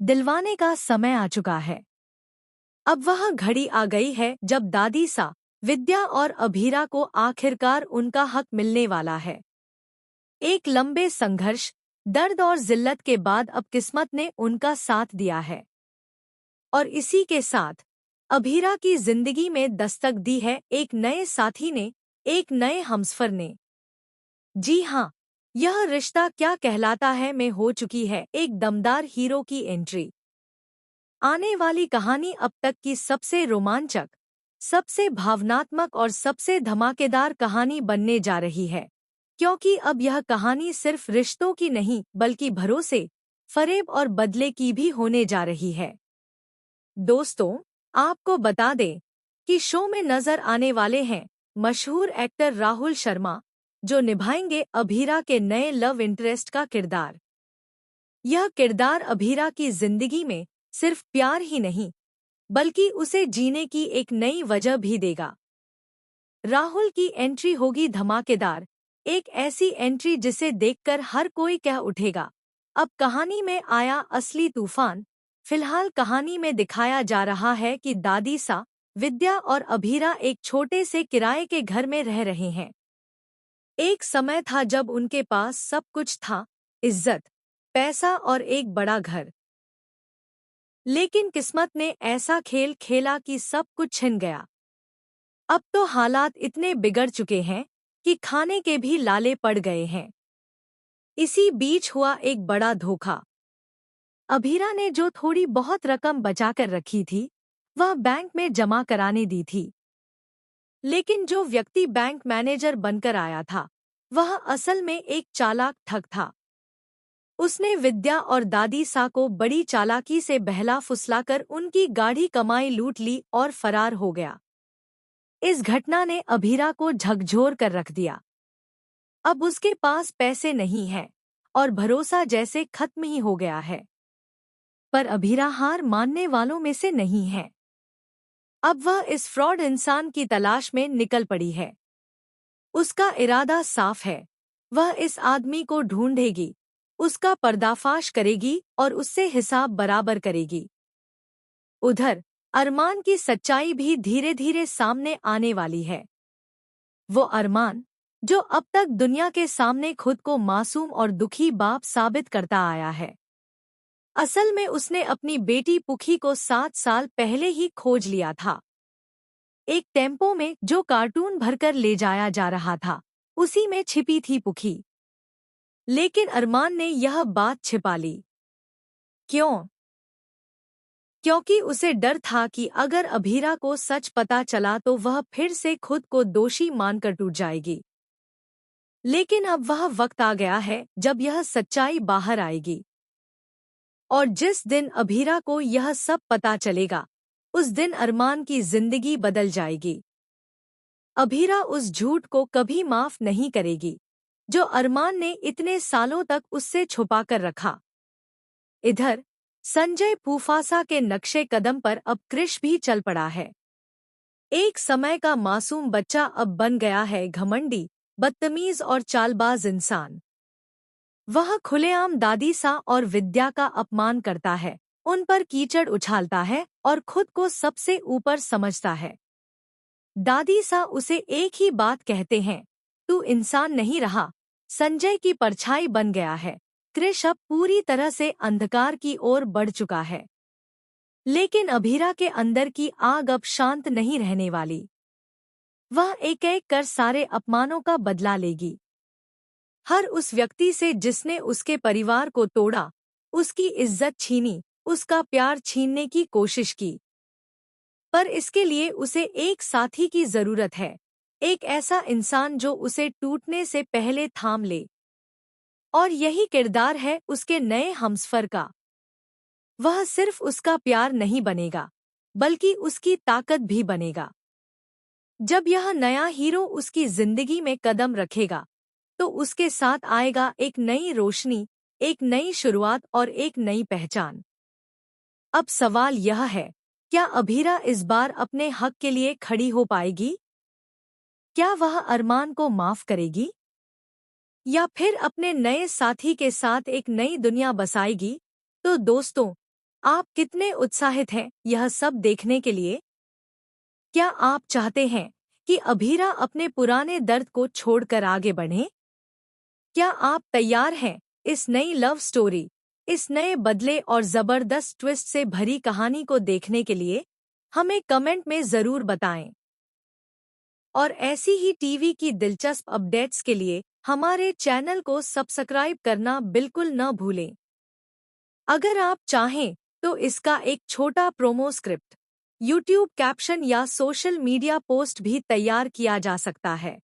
दिलवाने का समय आ चुका है। अब वह घड़ी आ गई है जब दादी सा, विद्या और अभीरा को आखिरकार उनका हक मिलने वाला है। एक लंबे संघर्ष, दर्द और जिल्लत के बाद अब किस्मत ने उनका साथ दिया है। और इसी के साथ अभीरा की जिंदगी में दस्तक दी है एक नए साथी ने, एक नए हमसफर ने। जी हाँ, यह रिश्ता क्या कहलाता है में हो चुकी है एक दमदार हीरो की एंट्री। आने वाली कहानी अब तक की सबसे रोमांचक, सबसे भावनात्मक और सबसे धमाकेदार कहानी बनने जा रही है, क्योंकि अब यह कहानी सिर्फ रिश्तों की नहीं बल्कि भरोसे, फरेब और बदले की भी होने जा रही है। दोस्तों, आपको बता दें कि शो में नजर आने वाले हैं मशहूर एक्टर राहुल शर्मा, जो निभाएंगे अभीरा के नए लव इंटरेस्ट का किरदार। यह किरदार अभीरा की जिंदगी में सिर्फ प्यार ही नहीं बल्कि उसे जीने की एक नई वजह भी देगा। राहुल की एंट्री होगी धमाकेदार, एक ऐसी एंट्री जिसे देखकर हर कोई कह उठेगा, अब कहानी में आया असली तूफान। फिलहाल कहानी में दिखाया जा रहा है कि दादी सा, विद्या और अभीरा एक छोटे से किराए के घर में रह रहे हैं। एक समय था जब उनके पास सब कुछ था, इज्जत, पैसा और एक बड़ा घर। लेकिन किस्मत ने ऐसा खेल खेला कि सब कुछ छिन गया। अब तो हालात इतने बिगड़ चुके हैं कि खाने के भी लाले पड़ गए हैं। इसी बीच हुआ एक बड़ा धोखा। अभीरा ने जो थोड़ी बहुत रकम बचाकर रखी थी, वह बैंक में जमा कराने दी थी। लेकिन जो व्यक्ति बैंक मैनेजर बनकर आया था, वह असल में एक चालाक ठग था। उसने विद्या और दादी सा को बड़ी चालाकी से बहला फुसलाकर उनकी गाढ़ी कमाई लूट ली और फरार हो गया। इस घटना ने अभीरा को झकझोर कर रख दिया। अब उसके पास पैसे नहीं हैं और भरोसा जैसे खत्म ही हो गया है। पर अभीरा हार मानने वालों में से नहीं है। अब वह इस फ्रॉड इंसान की तलाश में निकल पड़ी है। उसका इरादा साफ है, वह इस आदमी को ढूंढेगी, उसका पर्दाफाश करेगी और उससे हिसाब बराबर करेगी। उधर अरमान की सच्चाई भी धीरे धीरे सामने आने वाली है। वो अरमान जो अब तक दुनिया के सामने खुद को मासूम और दुखी बाप साबित करता आया है, असल में उसने अपनी बेटी पुखी को 7 साल पहले ही खोज लिया था। एक टेम्पो में जो कार्टून भरकर ले जाया जा रहा था, उसी में छिपी थी पुखी। लेकिन अरमान ने यह बात छिपा ली। क्यों? क्योंकि उसे डर था कि अगर अभीरा को सच पता चला तो वह फिर से खुद को दोषी मानकर टूट जाएगी। लेकिन अब वह वक्त आ गया है जब यह सच्चाई बाहर आएगी। और जिस दिन अभीरा को यह सब पता चलेगा, उस दिन अरमान की जिंदगी बदल जाएगी। अभीरा उस झूठ को कभी माफ नहीं करेगी जो अरमान ने इतने सालों तक उससे छुपाकर रखा। इधर संजय पूफासा के नक्शे कदम पर अब क्रिश भी चल पड़ा है। एक समय का मासूम बच्चा अब बन गया है घमंडी, बदतमीज और चालबाज इंसान। वह खुलेआम दादी सा और विद्या का अपमान करता है, उन पर कीचड़ उछालता है और खुद को सबसे ऊपर समझता है। दादी सा उसे एक ही बात कहते हैं, तू इंसान नहीं रहा, संजय की परछाई बन गया है। क्रिश अब पूरी तरह से अंधकार की ओर बढ़ चुका है। लेकिन अभीरा के अंदर की आग अब शांत नहीं रहने वाली। वह एक एक कर सारे अपमानों का बदला लेगी। हर उस व्यक्ति से जिसने उसके परिवार को तोड़ा, उसकी इज्जत छीनी, उसका प्यार छीनने की कोशिश की। पर इसके लिए उसे एक साथी की जरूरत है, एक ऐसा इंसान जो उसे टूटने से पहले थाम ले। और यही किरदार है उसके नए हमसफर का। वह सिर्फ उसका प्यार नहीं बनेगा, बल्कि उसकी ताकत भी बनेगा। जब यह नया हीरो उसकी जिंदगी में कदम रखेगा, तो उसके साथ आएगा एक नई रोशनी, एक नई शुरुआत और एक नई पहचान। अब सवाल यह है, क्या अभीरा इस बार अपने हक के लिए खड़ी हो पाएगी? क्या वह अरमान को माफ करेगी? या फिर अपने नए साथी के साथ एक नई दुनिया बसाएगी? तो दोस्तों, आप कितने उत्साहित हैं यह सब देखने के लिए? क्या आप चाहते हैं कि अभीरा अपने पुराने दर्द को छोड़कर आगे बढ़े? क्या आप तैयार हैं इस नई लव स्टोरी, इस नए बदले और जबरदस्त ट्विस्ट से भरी कहानी को देखने के लिए? हमें कमेंट में जरूर बताएं। और ऐसी ही टीवी की दिलचस्प अपडेट्स के लिए हमारे चैनल को सब्सक्राइब करना बिल्कुल न भूलें। अगर आप चाहें तो इसका एक छोटा प्रोमो स्क्रिप्ट, यूट्यूब कैप्शन या सोशल मीडिया पोस्ट भी तैयार किया जा सकता है।